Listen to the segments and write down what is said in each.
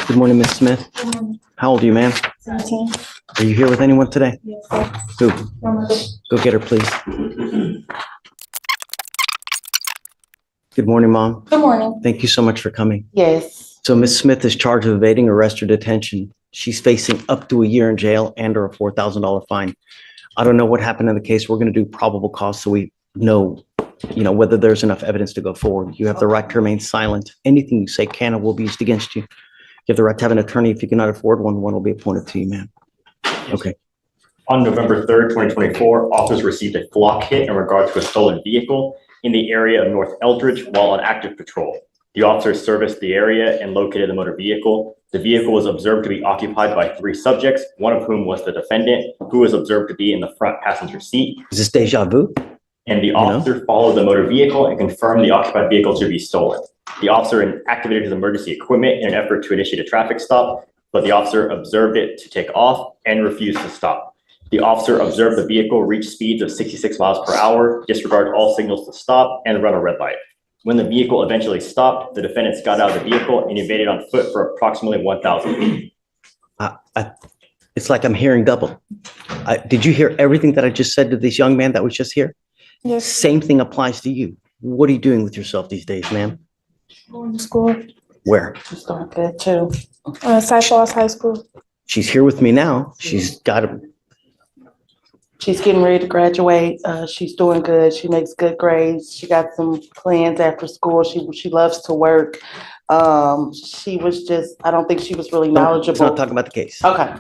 Good morning, Miss Smith. How old are you, ma'am? 17. Are you here with anyone today? Yes, sir. Who? Mama. Go get her, please. Good morning, Mom. Good morning. Thank you so much for coming. Yes. So Miss Smith is charged with evading arrest or detention. She's facing up to a year in jail and or a $4,000 fine. I don't know what happened in the case. We're going to do probable cause so we know, whether there's enough evidence to go forward. You have the right to remain silent. Anything you say can or will be used against you. You have the right to have an attorney. If you cannot afford one, one will be appointed to you, ma'am. Okay. On November 3rd, 2024, officers received a flock hit in regard to a stolen vehicle in the area of North Eldridge while on active patrol. The officers serviced the area and located the motor vehicle. The vehicle was observed to be occupied by 3 subjects, one of whom was the defendant, who was observed to be in the front passenger seat. Is this deja vu? And the officer followed the motor vehicle and confirmed the occupied vehicle to be stolen. The officer activated his emergency equipment in an effort to initiate a traffic stop, but the officer observed it to take off and refused to stop. The officer observed the vehicle reach speeds of 66 miles per hour, disregard all signals to stop, and run a red light. When the vehicle eventually stopped, the defendants got out of the vehicle and evaded on foot for approximately 1,000 feet. It's like I'm hearing double. Did you hear everything that I just said to this young man that was just here? Yes. Same thing applies to you. What are you doing with yourself these days, ma'am? Going to school. Where? She's doing good too. Cyclops High School. She's here with me now. She's got a, She's getting ready to graduate. She's doing good. She makes good grades. She got some plans after school. She loves to work. She was just, I don't think she was really let's knowledgeable. not talk about the case. Okay.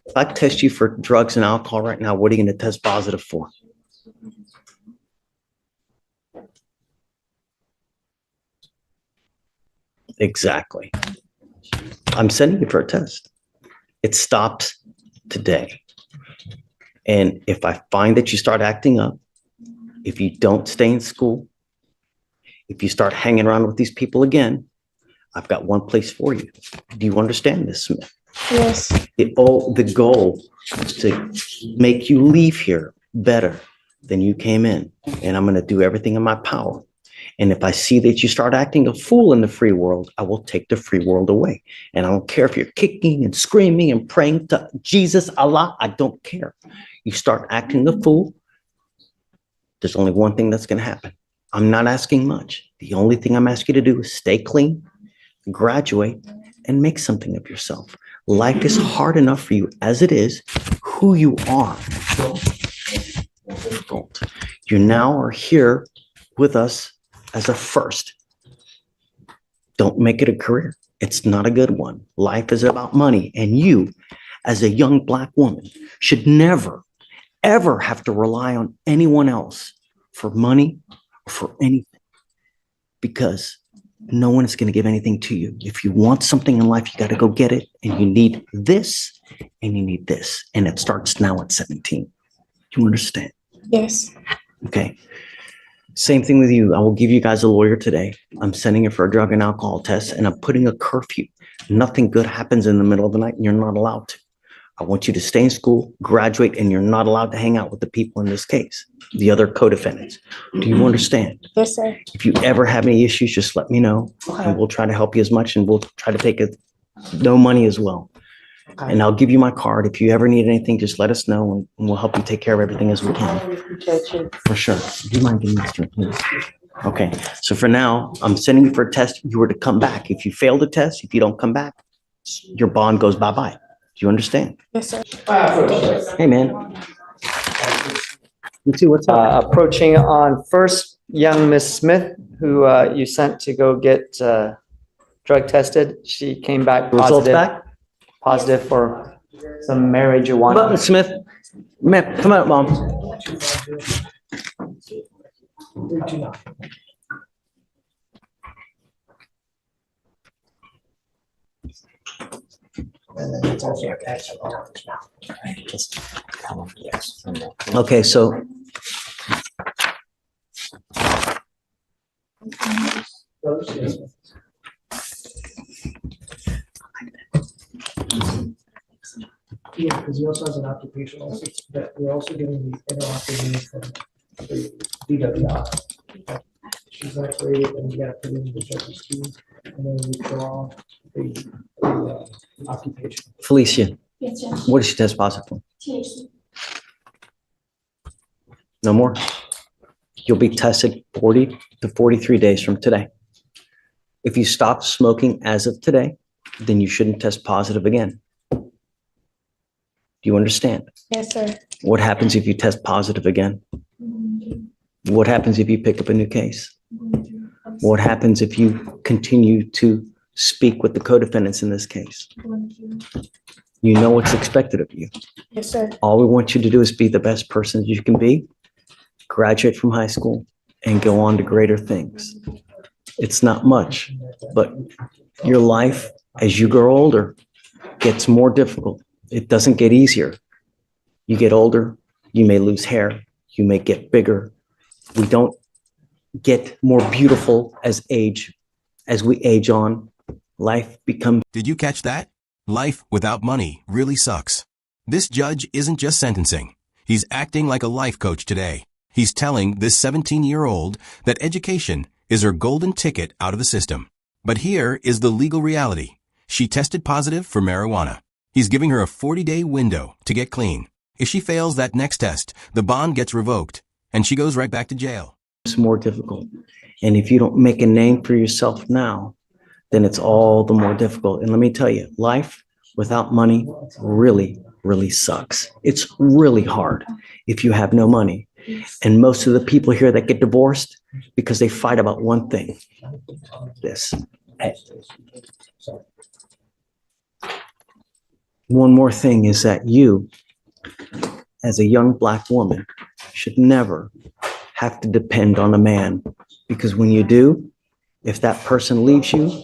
If I test you for drugs and alcohol right now, what are you going to test positive for? Exactly. I'm sending you for a test. It stops today. And if I find that you start acting up, if you don't stay in school, if you start hanging around with these people again, I've got one place for you. Do you understand this, Smith? Yes. The goal is to make you leave here better than you came in. And I'm going to do everything in my power. And if I see that you start acting a fool in the free world, I will take the free world away. And I don't care if you're kicking and screaming and praying to Jesus, Allah, I don't care. You start acting a fool, there's only one thing that's going to happen. I'm not asking much. The only thing I'm asking you to do is stay clean, graduate, and make something of yourself. Life is hard enough for you as it is. Who you are. Difficult. You now are here with us as a first. Don't make it a career. It's not a good one. Life is about money. And you, as a young Black woman, should never, ever have to rely on anyone else for money or for anything. Because no one is going to give anything to you. If you want something in life, you got to go get it. And you need this and you need this. And it starts now at 17. Do you understand? Yes. Okay. Same thing with you. I will give you guys a lawyer today. I'm sending you for a drug and alcohol test, and I'm putting a curfew. Nothing good happens in the middle of the night, and you're not allowed to. I want you to stay in school, graduate, and you're not allowed to hang out with the people in this case, the other co-defendants. Do you understand? Yes, sir. If you ever have any issues, just let me know, Okay. and we'll try to help you as much, and we'll try to take it no money as well. Okay. And I'll give you my card. If you ever need anything, just let us know, and we'll help you take care of everything as we I can. really appreciate you. For sure. Do you mind giving me this drink, please? Okay, so for now, I'm sending you for a test. You were to come back. If you fail the test, if you don't come back, your bond goes bye-bye. Do you understand? Yes, sir. Hey, man. You too, what's up? Approaching on first, young Miss Smith, who you sent to go get drug tested. She came back Results back? positive for some Come on, marijuana. Miss Smith. Man, come on, Mom. Okay, so Yeah, because he also has an occupation also, that we're also getting the interoperability from the DWI. She's not created, and we gotta put in the judge's key, and then withdraw the occupation. Felicia, Yes, Judge. what did she test positive for? THC. No more? You'll be tested 40 to 43 days from today. If you stop smoking as of today, then you shouldn't test positive again. Do you understand? Yes, sir. What happens if you test positive again? What happens if you pick up a new case? What happens if you continue to speak with the co-defendants in this case? You know what's expected of you. Yes, sir. All we want you to do is be the best person you can be, graduate from high school, and go on to greater things. It's not much, but your life, as you grow older, gets more difficult. It doesn't get easier. You get older, you may lose hair, you may get bigger. We don't get more beautiful as we age on. Life becomes. Did you catch that? Life without money really sucks. This judge isn't just sentencing. He's acting like a life coach today. He's telling this 17-year-old that education is her golden ticket out of the system. But here is the legal reality. She tested positive for marijuana. He's giving her a 40-day window to get clean. If she fails that next test, the bond gets revoked and she goes right back to jail. It's more difficult. And if you don't make a name for yourself now, then it's all the more difficult. And let me tell you, life without money really, really sucks. It's really hard if you have no money. And most of the people here that get divorced, because they fight about one thing, this. One more thing is that you, as a young Black woman, should never have to depend on a man, because when you do, if that person leaves you,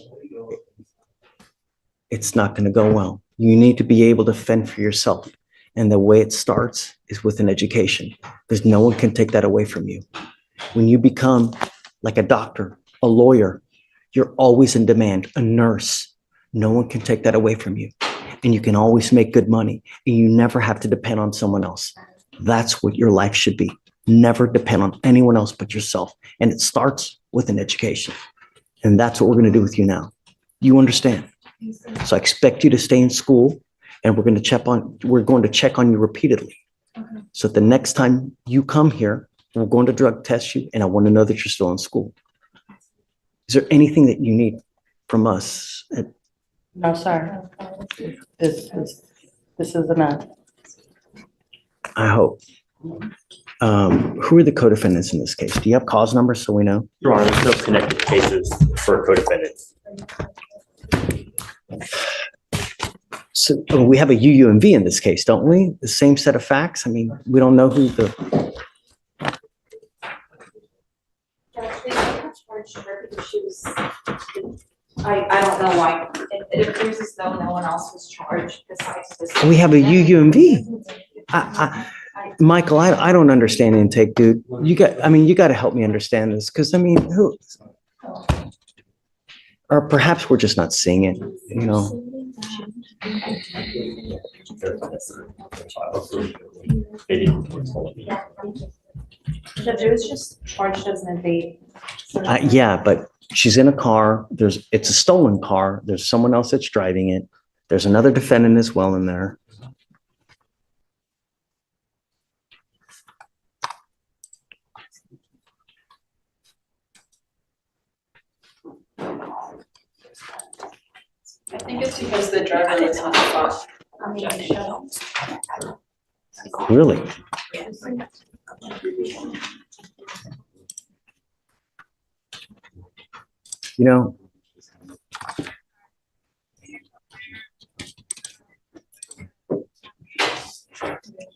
it's not going to go well. You need to be able to fend for yourself. And the way it starts is with an education, because no one can take that away from you. When you become like a doctor, a lawyer, you're always in demand, a nurse. No one can take that away from you. And you can always make good money, and you never have to depend on someone else. That's what your life should be. Never depend on anyone else but yourself. And it starts with an education. And that's what we're going to do with you now. You understand? So I expect you to stay in school, and we're going to check on you repeatedly. So the next time you come here, we're going to drug test you, and I want to know that you're still in school. Is there anything that you need from us? No, sir. This is enough. I hope. Who are the co-defendants in this case? Do you have cause numbers so we know? Your Honor, there's no connected cases for co-defendants. So we have a UUMV in this case, don't we? The same set of facts? I mean, we don't know who the, I don't know why. It appears as though no one else was charged besides this. we have a UUMV. Michael, I don't understand intake, dude. You got to help me understand this, because who? Or perhaps we're just not seeing it, you know? Judge, it was just charged as an evade. Yeah, but she's in a car. It's a stolen car. There's someone else that's driving it. There's another defendant as well in there. I think it's because the driver was on the spot. On the show. Really? You know,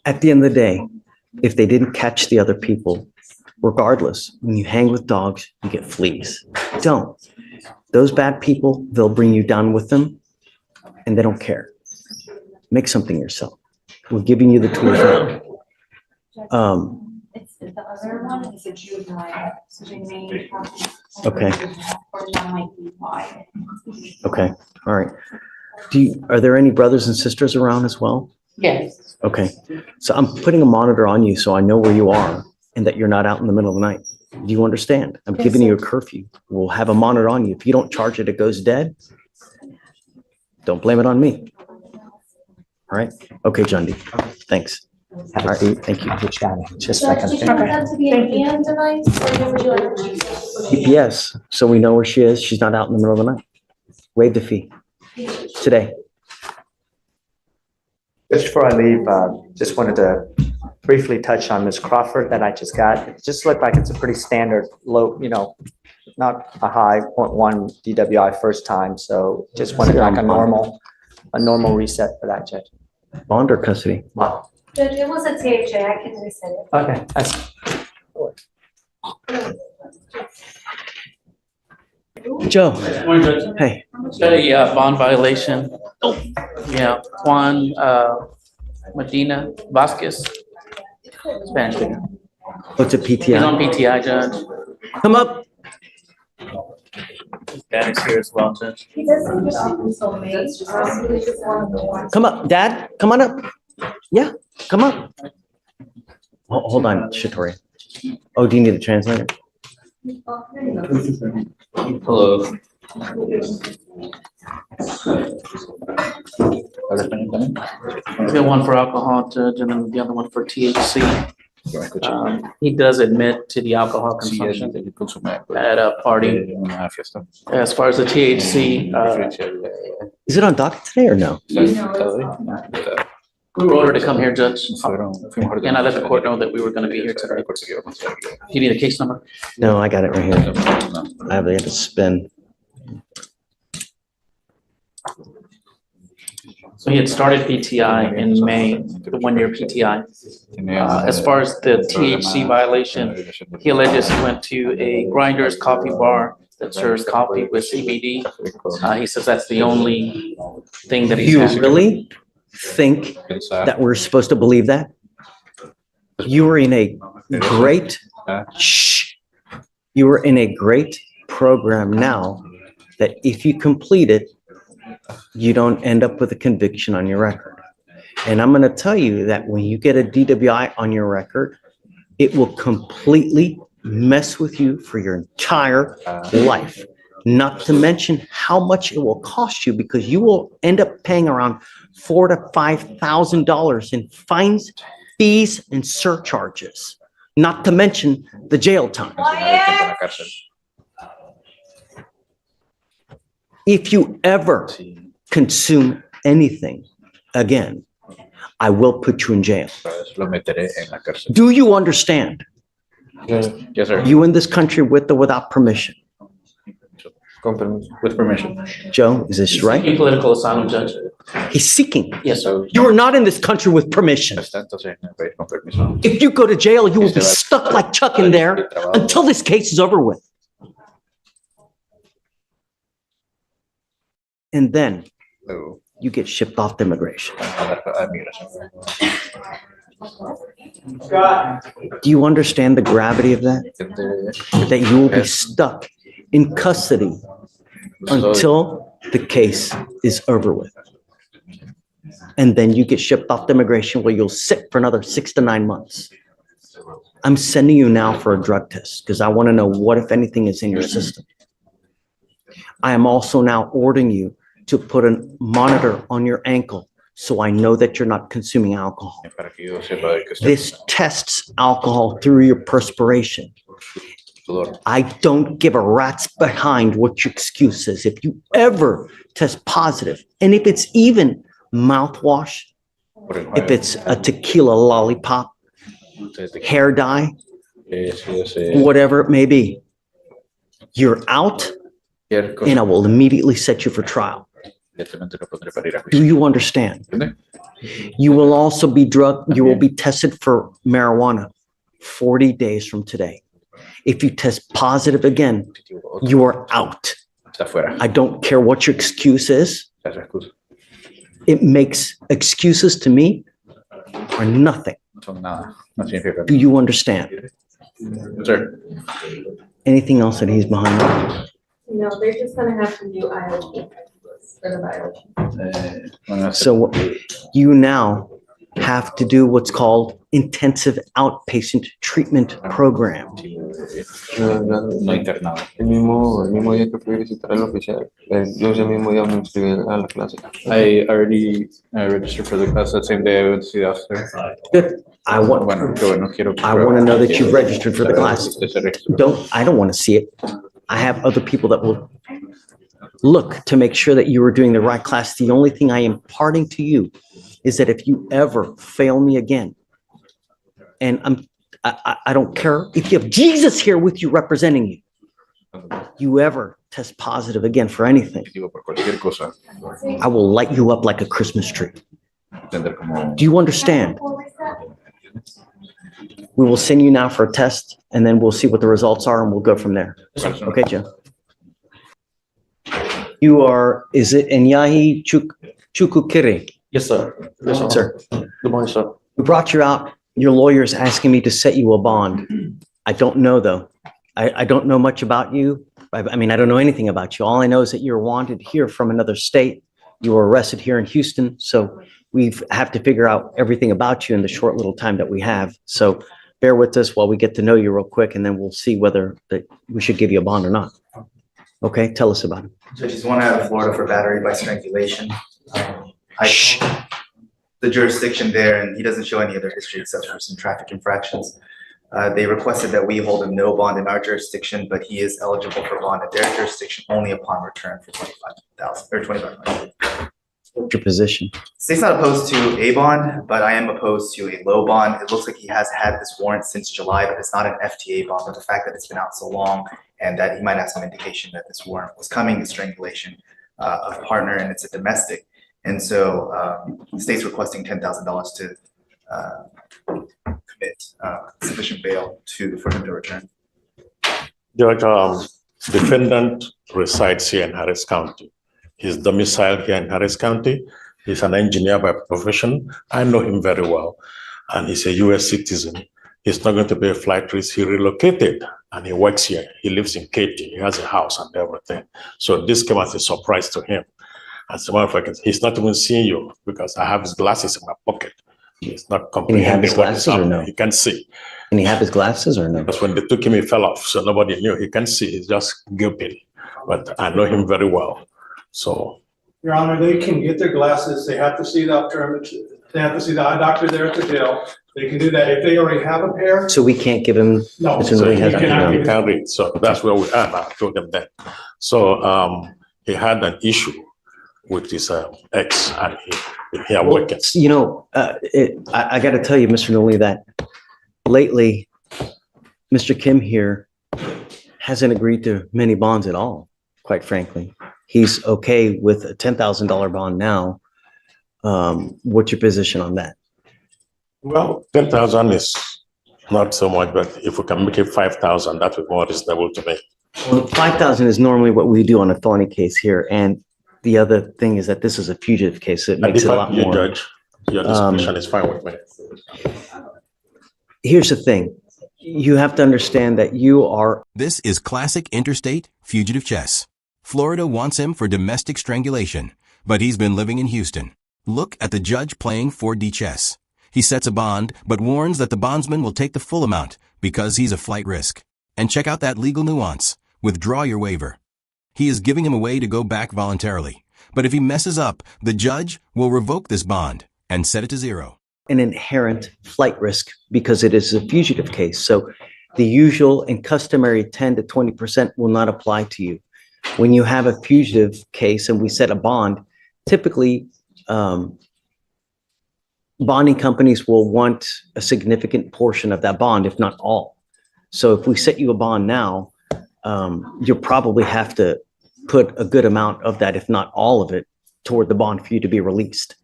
at the end of the day, if they didn't catch the other people, regardless, when you hang with dogs, you get fleas. Don't. Those bad people, they'll bring you down with them, and they don't care. Make something yourself. We're giving you the tools now. It's the other one is a juvenile, so they may have. Okay. Or that might be why. Okay, all right. Are there any brothers and sisters around as well? Yes. Okay, so I'm putting a monitor on you so I know where you are and that you're not out in the middle of the night. Do you understand? I'm giving you a curfew. We'll have a monitor on you. If you don't charge it, it goes dead. Don't blame it on me. All right? Okay, John D. Thanks. All right, thank you. Just a second. Did you want that to be an and device or would you like to? GPS, so we know where she is. She's not out in the middle of the night. Waive the fee today. Just before I leave, just wanted to briefly touch on Ms. Crawford that I just got. It just looked like it's a pretty standard low, not a high 0.1 DWI first time. So just wanted like a normal reset for that, Judge. Bond or custody? Wow. Judge, it was a THA, I can resend it. Okay, that's, Joe, hey, Got a bond violation. Oh, yeah, Juan Medina Vasquez. Spanish speaker. what's a He's on PTI? PTI, Judge. Come up. Dad is here as well, Judge. He doesn't get off until May, it's just one of the ones. Come up. Dad, come on up. Yeah, come up. Hold on, Shatori. Oh, do you need a translator? Hello. We got one for alcohol, Judge, and then the other one for THC. He does admit to the alcohol consumption at a party. As far as the THC, Is it on docket today or no? we were ordered to come here, Judge. And I let the court know that we were gonna be here today. You need a case number? No, I got it right here. I have to spin. So he had started PTI in May, the 1-year PTI. As far as the THC violation, he alleges he went to a Grinders coffee bar that serves coffee with CBD. He says that's the only thing that he's You had. really think that we're supposed to believe that? You were in a great, shh, you were in a great program now that if you complete it, you don't end up with a conviction on your record. And I'm going to tell you that when you get a DWI on your record, it will completely mess with you for your entire life. Not to mention how much it will cost you because you will end up paying around $4,000 to $5,000 in fines, fees, and surcharges. Not to mention the jail time. If you ever consume anything again, I will put you in jail. Do you understand? Yes, sir. You in this country with or without permission? With permission. Joe, is this He's right? seeking political asylum, Judge. He's seeking. Yes, sir. You are not in this country with permission. If you go to jail, you will be stuck like Chuck in there until this case is over with. And then you get shipped off to immigration. Do you understand the gravity of that? That you will be stuck in custody until the case is over with. And then you get shipped off to immigration where you'll sit for another 6 to 9 months. I'm sending you now for a drug test because I want to know what, if anything, is in your system. I am also now ordering you to put a monitor on your ankle so I know that you're not consuming alcohol. This tests alcohol through your perspiration. I don't give a rat's behind what your excuse is. If you ever test positive, and if it's even mouthwash, if it's a tequila lollipop, hair dye, whatever it may be, you're out and I will immediately set you for trial. Do you understand? You will also be you will be tested for marijuana 40 days from today. If you test positive again, you are out. I don't care what your excuse is. It makes excuses to me are nothing. Do you understand? Sir. Anything else that he's behind? No, they're just gonna have to do IOP for the violation. So you now have to do what's called intensive outpatient treatment program. No internado. El mismo día que fui a visitar al oficial, yo ese mismo día me inscribí a la clase. I already registered for the class that same day I went to see the officer. Good. I want to know that you've registered for the class. I don't want to see it. I have other people that will look to make sure that you are doing the right class. The only thing I am imparting to you is that if you ever fail me again, and I don't care if you have Jesus here with you representing you, you ever test positive again for anything, I will light you up like a Christmas tree. Do you understand? We will send you now for a test, and then we'll see what the results are, and we'll go from there. Okay, Jim? You are, is it Enyahi Chukukiri? Yes, sir. Yes, Sir, Good morning, sir. we brought you out. Your lawyer is asking me to set you a bond. I don't know, though. I don't know much about you. I mean, I don't know anything about you. All I know is that you're wanted here from another state. You were arrested here in Houston, so we have to figure out everything about you in the short little time that we have. So bear with us while we get to know you real quick, and then we'll see whether that we should give you a bond or not. Okay, tell us about it. Judges one out of Florida for battery by strangulation. The jurisdiction there, and he doesn't show any other history except for some traffic infractions. They requested that we hold him no bond in our jurisdiction, but he is eligible for bond at their jurisdiction only upon return for $25,000 or $2,500. What's your position? State's not opposed to a bond, but I am opposed to a low bond. It looks like he has had this warrant since July, but it's not an FTA bond. But the fact that it's been out so long and that he might have some indication that this warrant was coming, the strangulation of a partner, and it's a domestic. And so the state's requesting $10,000 to commit sufficient bail for him to return. Judge, defendant resides here in Harris County. He's domiciled here in Harris County. He's an engineer by profession. I know him very well, and he's a US citizen. He's not going to be a flight risk. He relocated and he works here. He lives in Katy. He has a house and everything. So this came as a surprise to him. As a matter of fact, he's not even seeing you because I have his glasses in my pocket. He's not comprehending what is happening. No? He can see. Can he have his glasses or no? Because when they took him, he fell off. So nobody knew. He can see. He's just guilty. But I know him very well. So. Your Honor, they can get their glasses. They have to see the they have to see the eye doctor there at the jail. They can do that if they already have a pair. So we can't give him. No, so he can't read. So that's where we are now. I told them that. So he had an issue with his ex, and he are working. You know, I got to tell you, Mr. Noli, that lately, Mr. Kim here hasn't agreed to many bonds at all, quite frankly. He's okay with a $10,000 bond now. What's your position on that? Well, 10,000 is not so much, but if we can make it 5,000, that would be more reasonable to me. Well, 5,000 is normally what we do on a felony case here, and the other thing is that this is a fugitive case, so it makes it a lot more. Judge, your discretion is fine with me. Here's the thing. You have to understand that you are. This is classic interstate fugitive chess. Florida wants him for domestic strangulation, but he's been living in Houston. Look at the judge playing 4D chess. He sets a bond, but warns that the bondsman will take the full amount because he's a flight risk. And check out that legal nuance. Withdraw your waiver. He is giving him a way to go back voluntarily. But if he messes up, the judge will revoke this bond and set it to zero. An inherent flight risk because it is a fugitive case. So the usual and customary 10 to 20% will not apply to you. When you have a fugitive case and we set a bond, typically bonding companies will want a significant portion of that bond, if not all. So if we set you a bond now, you'll probably have to put a good amount of that, if not all of it, toward the bond for you to be released.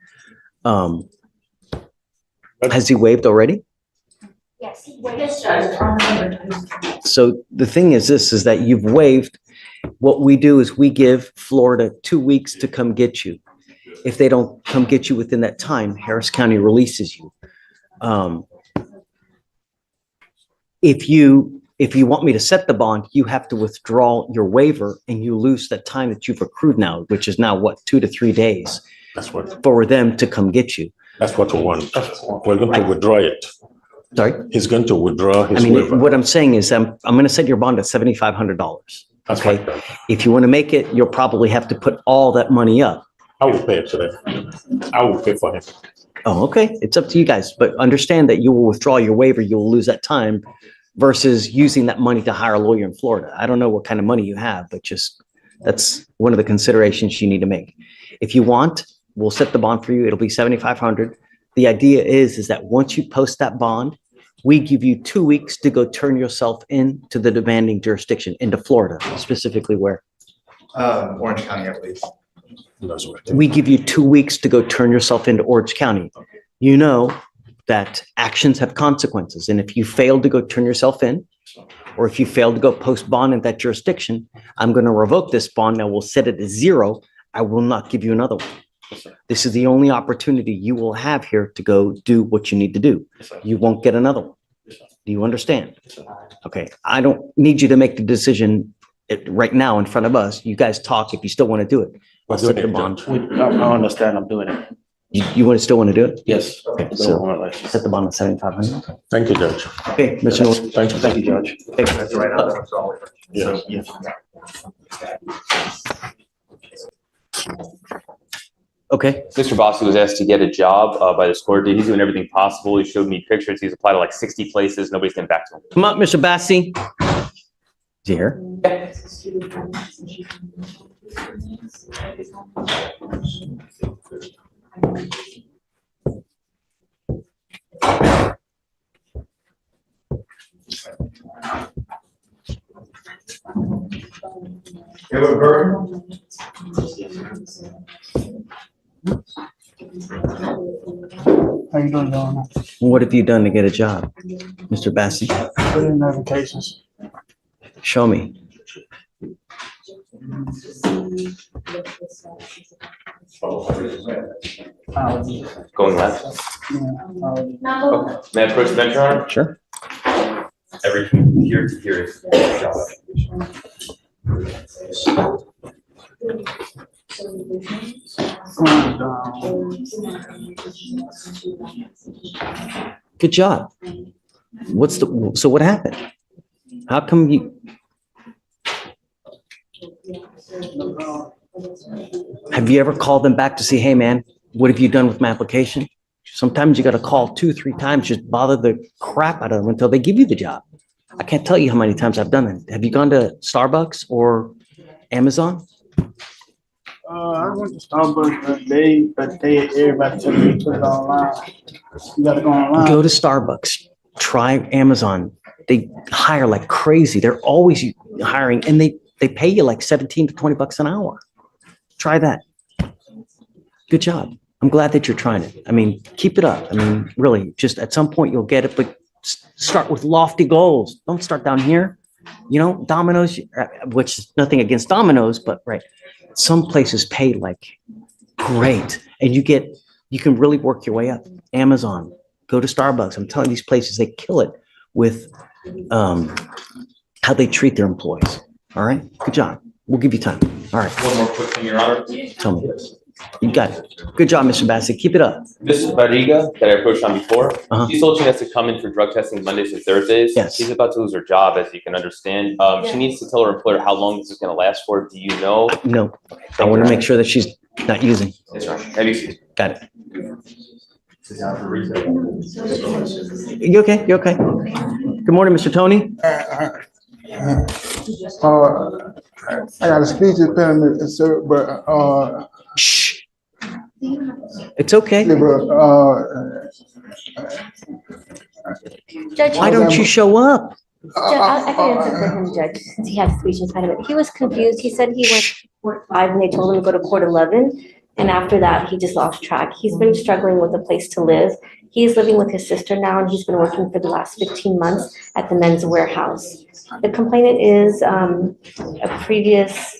Has he waived already? Yes, yes, Judge. So the thing is this, is that you've waived. What we do is we give Florida 2 weeks to come get you. If they don't come get you within that time, Harris County releases you. If you want me to set the bond, you have to withdraw your waiver and you lose that time that you've accrued now, which is now what, 2 to 3 days. That's what. For them to come get you. That's what we want. We're going to withdraw it. Sorry? He's going to withdraw I his mean, waiver. what I'm saying is I'm going to set your bond at $7,500. That's Okay. fine. If you want to make it, you'll probably have to put all that money up. I will pay it today. I will pay for him. Oh, okay. It's up to you guys, but understand that you will withdraw your waiver. You will lose that time versus using that money to hire a lawyer in Florida. I don't know what kind of money you have, but just that's one of the considerations you need to make. If you want, we'll set the bond for you. It'll be $7,500. The idea is that once you post that bond, we give you 2 weeks to go turn yourself into the demanding jurisdiction, into Florida, specifically where? Orange County, I believe. We give you 2 weeks to go turn yourself into Orange County. You know that actions have consequences. And if you fail to go turn yourself in, or if you fail to go post bond in that jurisdiction, I'm going to revoke this bond. Now we'll set it to 0. I will not give you another one. This is the only opportunity you will have here to go do what you need to do. You won't get another one. Do you understand? Okay. I don't need you to make the decision right now in front of us. You guys talk if you still want to do it. I'll set the bond. I understand, I'm doing it. You still want to do it? Yes. Okay, so set the bond at 7,500. Thank you, Judge. Okay, Mr. Norton. Thank you, Judge. That's right. Yes. Okay, Mr. Bossi was asked to get a job by this court. He's doing everything possible. He showed me pictures. He's applied to like 60 places. Nobody's getting back to him. come up, Mr. Bassi. Is he here? How you doing, Donna? What have you done to get a job, Mr. Bassi? Put in notifications. Show me. Going left. Okay. May I approach the bench, Your Honor? Sure. Everything here to here is job. Good job. So what happened? How come you? Have you ever called them back to say, hey, man, what have you done with my application? Sometimes you got to call 2-3 times, just bother the crap out of them until they give you the job. I can't tell you how many times I've done it. Have you gone to Starbucks or Amazon? I went to Starbucks, but everybody told me to put it online. You gotta go online. Go to Starbucks, try Amazon. They hire like crazy. They're always hiring and they pay you like 17 to 20 bucks an hour. Try that. Good job. I'm glad that you're trying it. I mean, keep it up. I mean, really, just at some point you'll get it, but start with lofty goals. Don't start down here. You know, Domino's, which is nothing against Domino's, but right. Some places pay like great and you can really work your way up. Amazon, go to Starbucks. I'm telling you, these places, they kill it with how they treat their employees. All right. Good job. We'll give you time. All right. One more quick thing, Your Honor. Tell me. You got it. Good job, Mr. Bassett. Keep it up. This is Barriga that I approached on before. Uh-huh. She told she has to come in for drug testing Mondays and Thursdays. Yes. She's about to lose her job, as you can understand. She needs to tell her employer how long this is going to last for. Do you know? No. I want to make sure that she's not using. Yes, Your Honor. Have you? Got it. You okay? You okay? Good morning, Mr. Tony. I got a speech impediment, sir, but Shh. It's okay. Judge, Why don't you show up? I can answer for him, Judge, since he has speech impediment. He was confused. He said he went to court 5 and they told him to go to court 11. And after that, he just lost track. He's been struggling with a place to live. He's living with his sister now, and he's been working for the last 15 months at the Men's Warehouse. The complainant is a previous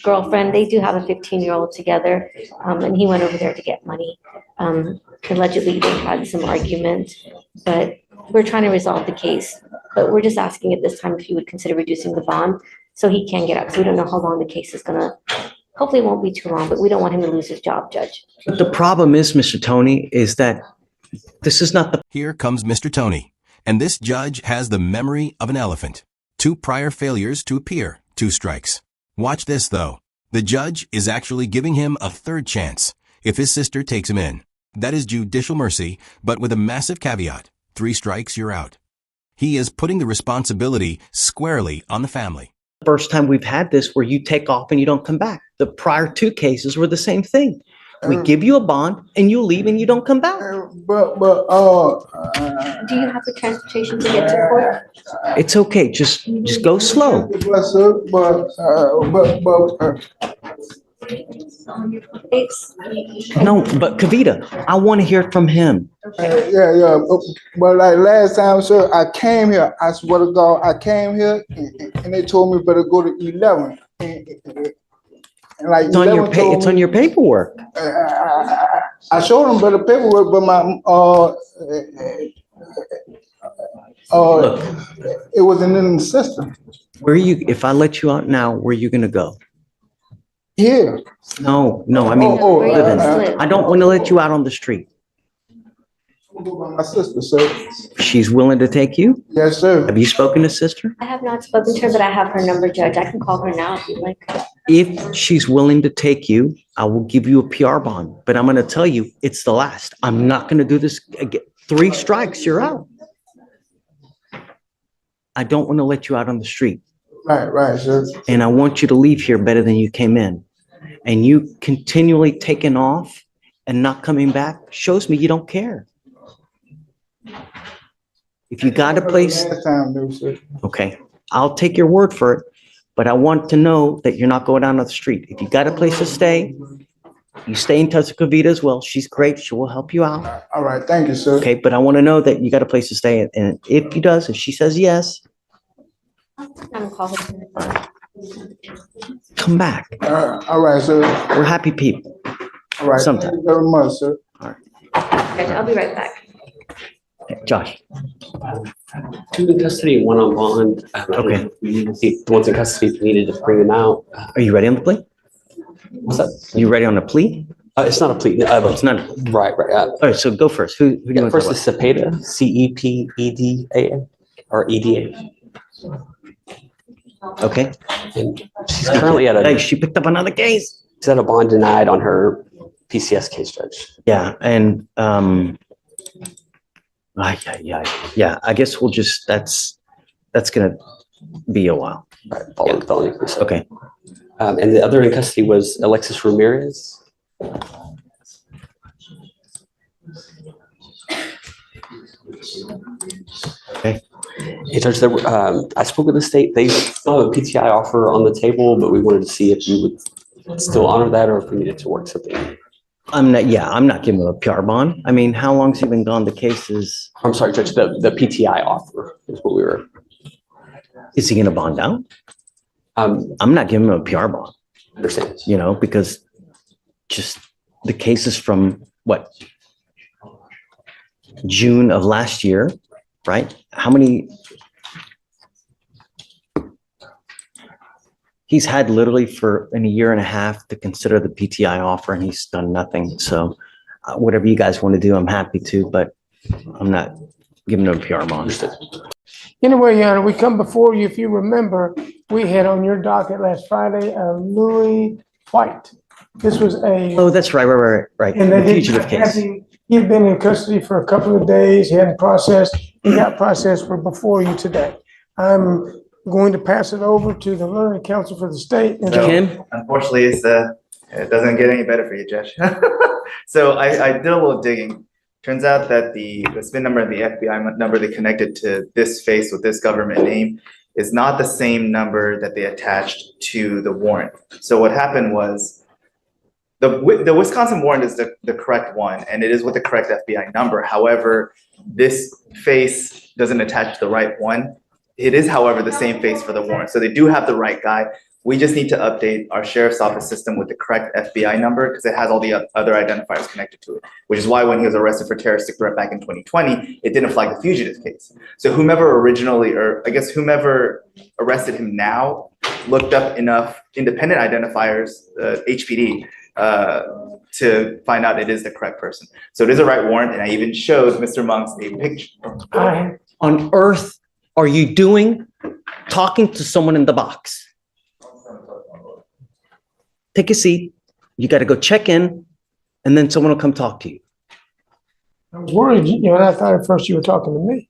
girlfriend. They do have a 15-year-old together, and he went over there to get money. Allegedly, they had some argument, but we're trying to resolve the case. But we're just asking at this time if you would consider reducing the bond so he can get out. So we don't know how long the case is gonna, hopefully it won't be too long, but we don't want him to lose his job, Judge. But the problem is, Mr. Tony, is that this is not the. Here comes Mr. Tony. And this judge has the memory of an elephant. 2 prior failures to appear, 2 strikes. Watch this, though. The judge is actually giving him a 3rd chance if his sister takes him in. That is judicial mercy, but with a massive caveat. 3 strikes, you're out. He is putting the responsibility squarely on the family. First time we've had this where you take off and you don't come back. The prior 2 cases were the same thing. We give you a bond and you leave and you don't come back. Do you have the transportation to get to court? It's okay. Just go slow. No, but Kavita, I want to hear from him. Yeah. But like last time, sir, I came here. I swear to God, I came here and they told me better go to 11. And like It's on your paperwork. I showed them better paperwork, but it wasn't in the system. Where are you? If I let you out now, where are you gonna go? Here. No. I mean, Livin, I don't want to let you out on the street. My sister, sir. She's willing to take you? Yes, sir. Have you spoken to sister? I have not spoken to her, but I have her number, Judge. I can call her now if you like. If she's willing to take you, I will give you a PR bond. But I'm going to tell you, it's the last. I'm not going to do this again. 3 strikes, you're out. I don't want to let you out on the street. Right, sir. And I want you to leave here better than you came in. And you continually taking off and not coming back shows me you don't care. If you got a place, okay, I'll take your word for it, but I want to know that you're not going down on the street. If you got a place to stay, you stay in touch with Kavita as well. She's great. She will help you out. All right, thank you, sir. Okay, but I want to know that you got a place to stay. And if he does, if she says yes, I'm gonna call her. come back. All right, sir. We're happy people. All right, Sometime. thank you very much, sir. Judge, I'll be right back. Okay, Josh. 2 in custody, 1 on bond. Okay. We need to see the ones in custody, if we needed to bring them out. Are you ready on the plea? What's that? You ready on the plea? It's not a plea. It's not. Right. All right, so go first. Who do you want to First is Cepeda, Cepeda, or EDA. Okay. And she's currently at Hey, she picked up another case. She's at a bond denied on her PCS case, Judge. Yeah, and yeah. I guess we'll just that's gonna be a while. Right, following felony. Okay. And the other in custody was Alexis Ramirez. Okay. Hey, Judge, I spoke with the state. They still have a PTI offer on the table, but we wanted to see if you would still honor that or if we needed to work something. I'm not giving him a PR bond. I mean, how long's he been gone? The case is. I'm sorry, Judge, the PTI offer is what we were. Is he gonna bond out? I'm not giving him a PR bond. Understand. Because just the cases from what? June of last year, right? How many? He's had literally for a year and a half to consider the PTI offer and he's done nothing. So whatever you guys want to do, I'm happy to, but I'm not giving him a PR bond. Anyway, Your Honor, we come before you. If you remember, we had on your docket last Friday, Louis White. This was a. Oh, that's right. And The they fugitive case. He had been in custody for a couple of days. He hadn't processed. He got processed for before you today. I'm going to pass it over to the learning counsel for the state. Kim? Unfortunately, it doesn't get any better for you, Judge. So I did a little digging. Turns out that the SPIN number and the FBI number they connected to this face with this government name is not the same number that they attached to the warrant. So what happened was the Wisconsin warrant is the correct one, and it is with the correct FBI number. However, this face doesn't attach to the right one. It is, however, the same face for the warrant. So they do have the right guy. We just need to update our sheriff's office system with the correct FBI number because it has all the other identifiers connected to it, which is why when he was arrested for terroristic threat back in 2020, it didn't flag the fugitive case. So whomever arrested him now looked up enough independent identifiers, HPD, to find out it is the correct person. So it is a right warrant, and I even showed Mr. Monks a picture. on earth are you doing talking to someone in the box? Take a seat. You got to go check in, and then someone will come talk to you. I was worried, and I thought at first you were talking to me.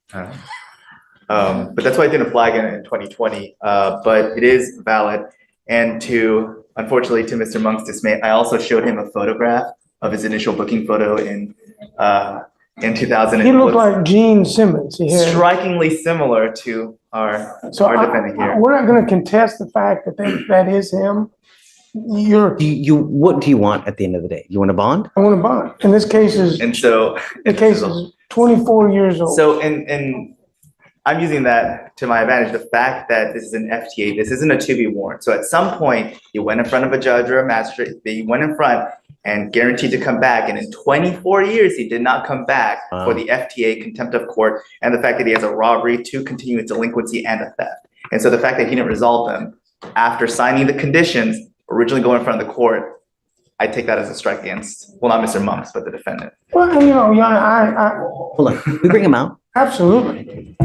But that's why I didn't flag it in 2020, but it is valid. And unfortunately, to Mr. Monk's dismay, I also showed him a photograph of his initial booking photo in 2000. He looked like Gene Simmons. He had, Strikingly similar to our defendant here. we're not gonna contest the fact that that is him. What do you want at the end of the day? You want a bond? I want a bond. And this case is, And so. the case is 24 years old. So, and I'm using that to my advantage, the fact that this is an FTA, this isn't a to-be warrant. So at some point, he went in front of a judge or a magistrate, he went in front and guaranteed to come back. And in 24 years, he did not come back for the FTA, contempt of court, and the fact that he has a robbery, 2 continuous delinquency, and a theft. And so the fact that he didn't resolve them after signing the conditions, originally going in front of the court, I take that as a strike against, well, not Mr. Monks, but the defendant. Well, you know, Hold on, we bring him out. absolutely.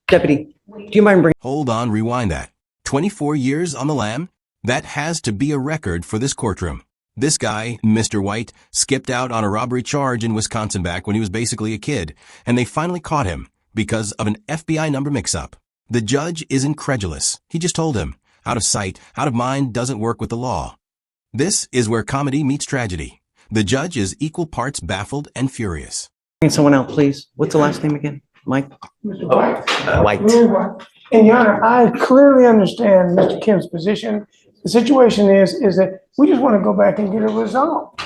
Deputy, do you mind bringing? Hold on, rewind that. 24 years on the lam? That has to be a record for this courtroom. This guy, Mr. White, skipped out on a robbery charge in Wisconsin back when he was basically a kid, and they finally caught him because of an FBI number mix-up. The judge is incredulous. He just told him, out of sight, out of mind doesn't work with the law. This is where comedy meets tragedy. The judge is equal parts baffled and furious. Bring someone out, please. What's the last name again? Mike? Mr. White. White. And Your Honor, I clearly understand Mr. Kim's position. The situation is that we just want to go back and get it resolved.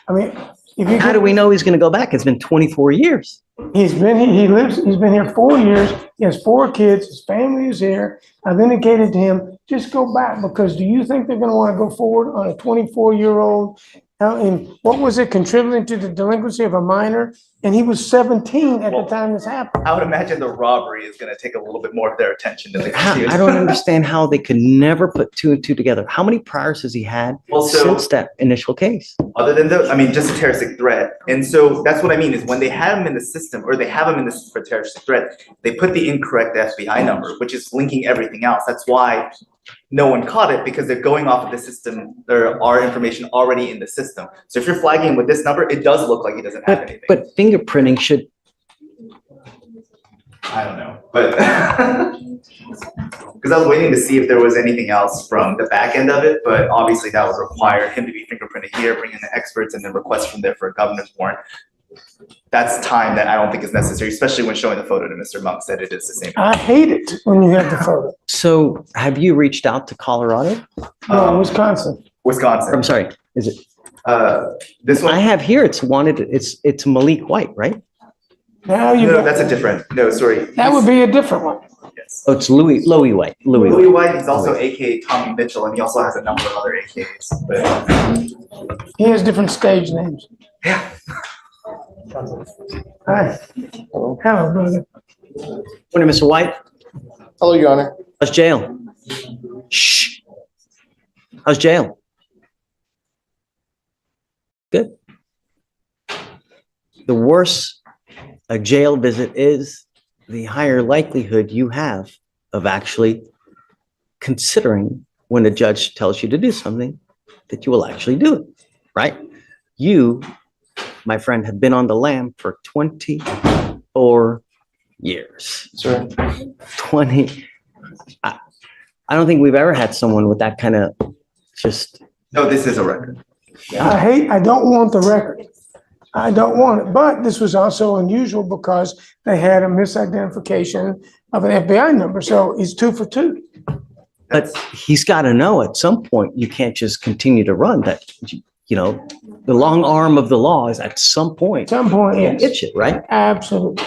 I mean, if you. How do we know he's going to go back? It's been 24 years. He's been here 4 years. He has 4 kids. His family is here. I've indicated to him, just go back, because do you think they're going to want to go forward on a 24-year-old? And what was it, contributing to the delinquency of a minor? And he was 17 at the time this happened. I would imagine the robbery is gonna take a little bit more of their attention than the I don't understand how they could never put 2 and 2 together. How many priors has he had since that initial case? Other than those, I mean, just a terroristic threat. And so that's what I mean is when they had him in the system, or they have him in this for terroristic threat, they put the incorrect FBI number, which is linking everything else. That's why no one caught it, because they're going off of the system. There are information already in the system. So if you're flagging with this number, it does look like he doesn't have anything. But fingerprinting should. I don't know, but because I was waiting to see if there was anything else from the back end of it, but obviously that would require him to be fingerprinted here, bring in the experts, and then request from there for a governor's warrant. That's time that I don't think is necessary, especially when showing the photo to Mr. Monk that it is the same. I hate it when you have the photo. So have you reached out to Colorado? No, Wisconsin. Wisconsin. I'm sorry, is it? This one. I have here, it's wanted, it's Malik White, right? Now you. No, that's a different, no, sorry. That would be a different one. Yes. Oh, it's Louis White. Louis White, he's also AKA Tommy Mitchell, and he also has a number of other AKAs, but. He has different stage names. Yeah. Hi. Hello, brother. Morning, Mr. White. Hello, Your Honor. How's jail? Shh. How's jail? Good. The worse a jail visit is, the higher likelihood you have of actually considering when a judge tells you to do something that you will actually do it, right? You, my friend, have been on the lam for 24 years. Sir. 20. I don't think we've ever had someone with that kind of just. No, this is a record. I don't want the record. I don't want it, but this was also unusual because they had a misidentification of an FBI number, so he's 2 for 2. But he's got to know at some point you can't just continue to run that. You know, the long arm of the law is at some point. Yes. Get you, right? Absolutely.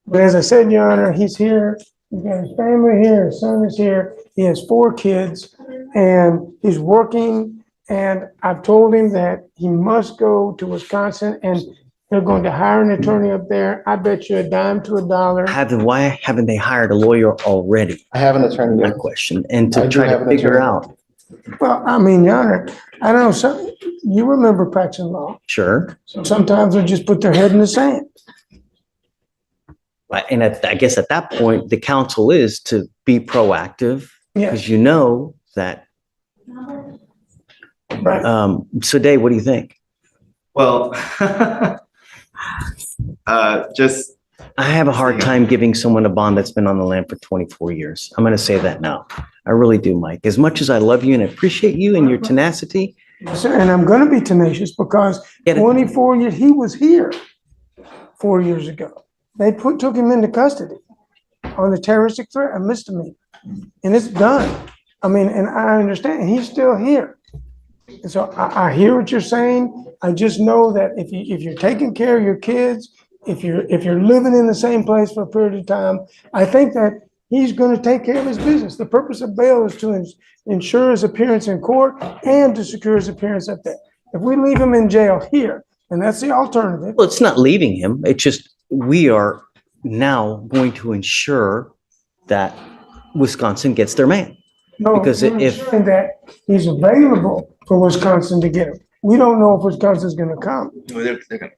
But as I said, Your Honor, he's here. He's got his family here. His son is here. He has 4 kids, and he's working. And I've told him that he must go to Wisconsin, and they're going to hire an attorney up there. I bet you a dime to a dollar. Why haven't they hired a lawyer already? I have an attorney. My question, and I to do try have to an figure attorney. out Well, I mean, Your Honor, I don't know, you remember practicing law. Sure. Sometimes they just put their head in the sand. And I guess at that point, the counsel is to be proactive Yeah, because you know that. right. So Dave, what do you think? Well, just I have a hard time giving someone a bond that's been on the land for 24 years. I'm going to say that now. I really do, Mike. As much as I love you and appreciate you and your tenacity. Sir, and I'm gonna be tenacious because Get it? 24 years, he was here 4 years ago. They took him into custody on the terroristic threat, a misdemeanor, and it's done. I mean, and I understand, he's still here. And so I hear what you're saying. I just know that if you're taking care of your kids, if you're living in the same place for a period of time, I think that he's going to take care of his business. The purpose of bail is to ensure his appearance in court and to secure his appearance up there. If we leave him in jail here, and that's the alternative. Well, it's not leaving him. It's just we are now going to ensure that Wisconsin gets their man. No, Because we're if- ensuring that he's available for Wisconsin to get him. We don't know if Wisconsin's going to come. they're gonna.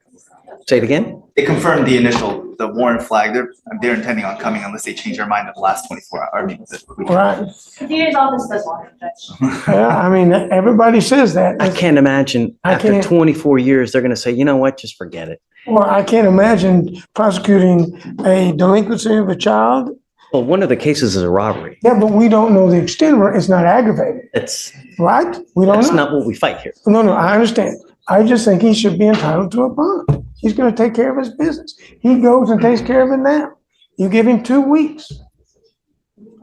Say it again? They confirmed the warrant flag. They're intending on coming unless they change their mind in the last 24 hours. I mean, Right. Theater's office does want it, Judge. Yeah, I mean, everybody says that. I can't imagine I after can't- 24 years, they're going to say, you know what, just forget it. Well, I can't imagine prosecuting a delinquency of a child. Well, one of the cases is a robbery. Yeah, but we don't know the extent of it. It's not aggravated, That's right? We don't that's know. not what we fight here. No, I understand. I just think he should be entitled to a bond. He's gonna take care of his business. He goes and takes care of it now. You give him 2 weeks.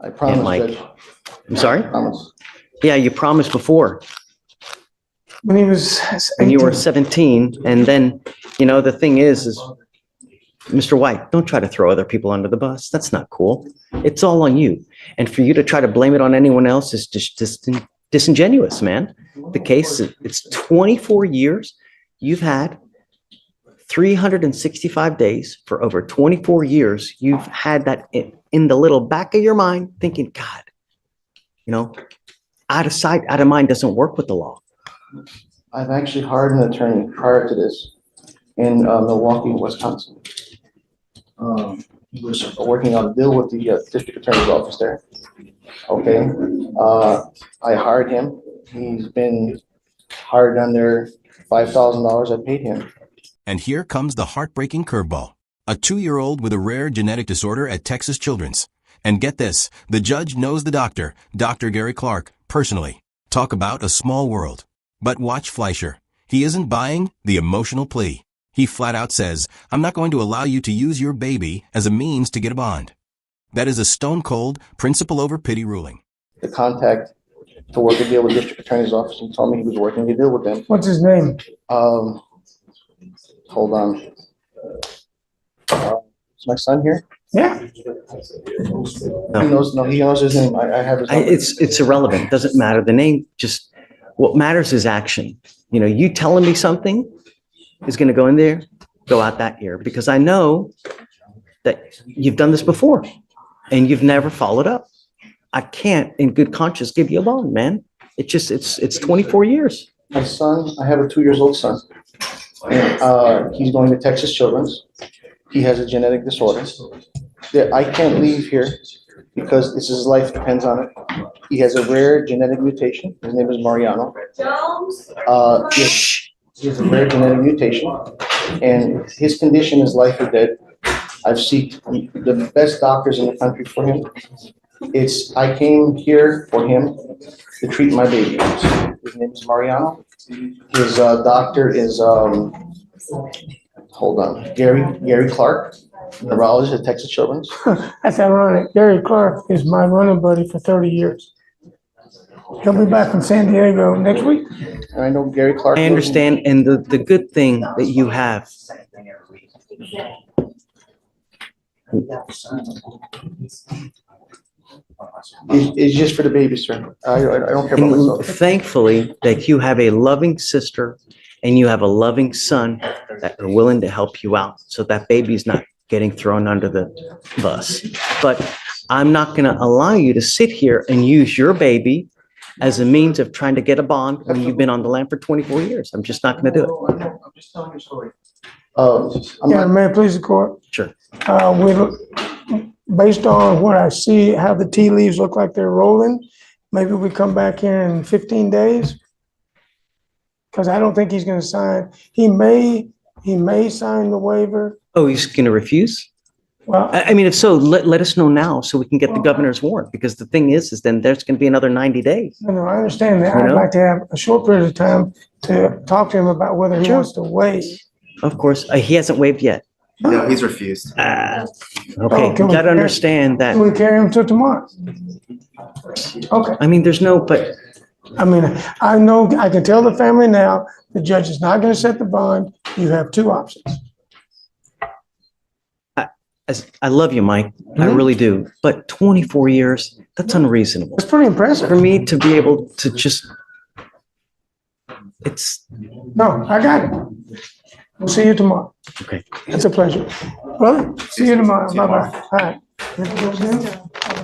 I promise, Mike. Judge. I'm sorry? Promise. Yeah, you promised before When he was when you were 18. 17. And then, the thing is Mr. White, don't try to throw other people under the bus. That's not cool. It's all on you. And for you to try to blame it on anyone else is just disingenuous, man. The case, it's 24 years. You've had 365 days for over 24 years. You've had that in the little back of your mind thinking, God, out of sight, out of mind doesn't work with the law. I've actually hired an attorney prior to this in Milwaukee, Wisconsin. He was working on a deal with the district attorney's office there. Okay, I hired him. He's been hired under $5,000. I paid him. And here comes the heartbreaking curveball. A 2-year-old with a rare genetic disorder at Texas Children's. And get this, the judge knows the doctor, Dr. Gary Clark, personally. Talk about a small world. But watch Fleischer. He isn't buying the emotional plea. He flat out says, I'm not going to allow you to use your baby as a means to get a bond. That is a stone-cold principle over pity ruling. The contact to work a deal with district attorney's office and told me he was working a deal with them. What's his name? Hold on. Is my son here? Yeah. He knows his name. I have his number. It's irrelevant. It doesn't matter. The name what matters is action. You telling me something is going to go in there, go out that ear, because I know that you've done this before and you've never followed up. I can't in good conscience give you a bond, man. It's 24 years. My son, I have a 2-year-old son. And, he's going to Texas Children's. He has a genetic disorder. I can't leave here because his life depends on it. He has a rare genetic mutation. His name is Mariano. He has a rare genetic mutation, and his condition is life or death. I've seen the best doctors in the country for him. I came here for him to treat my baby. His name is Mariano. His doctor is Gary Clark, neurologist at Texas Children's. That's ironic. Gary Clark is my running buddy for 30 years. He'll be back from San Diego next week. And I know Gary Clark. I understand. And the good thing that you have. It's just for the baby, sir. I don't care about myself. Thankfully that you have a loving sister and you have a loving son that are willing to help you out. So that baby's not getting thrown under the bus. But I'm not going to allow you to sit here and use your baby as a means of trying to get a bond when you've been on the land for 24 years. I'm just not gonna do it. I'm just telling your story. Yeah, may it please the court? Sure. Based on what I see, how the tea leaves look like they're rolling, maybe we come back here in 15 days? Because I don't think he's gonna sign. He may sign the waiver. Oh, he's gonna refuse? Well, I mean, if so, let us know now so we can get the governor's warrant, because the thing is then there's gonna be another 90 days. no, I understand that. You I'd know? like to have a short period of time to talk to him about whether he Sure. wants to waive. Of course, he hasn't waived yet. No, he's refused. Okay, Oh, you can we- gotta understand that, Can we carry him till tomorrow? Okay. I mean, there's no, but I mean, I know, I can tell the family now, the judge is not gonna set the bond. You have two options. I love you, Mike. I Mhm. really do. But 24 years, that's unreasonable. It's pretty impressive. For me to be able to just, it's, No, I got it. We'll see you tomorrow. okay. It's a pleasure. Brother, see you tomorrow. Bye-bye. All right.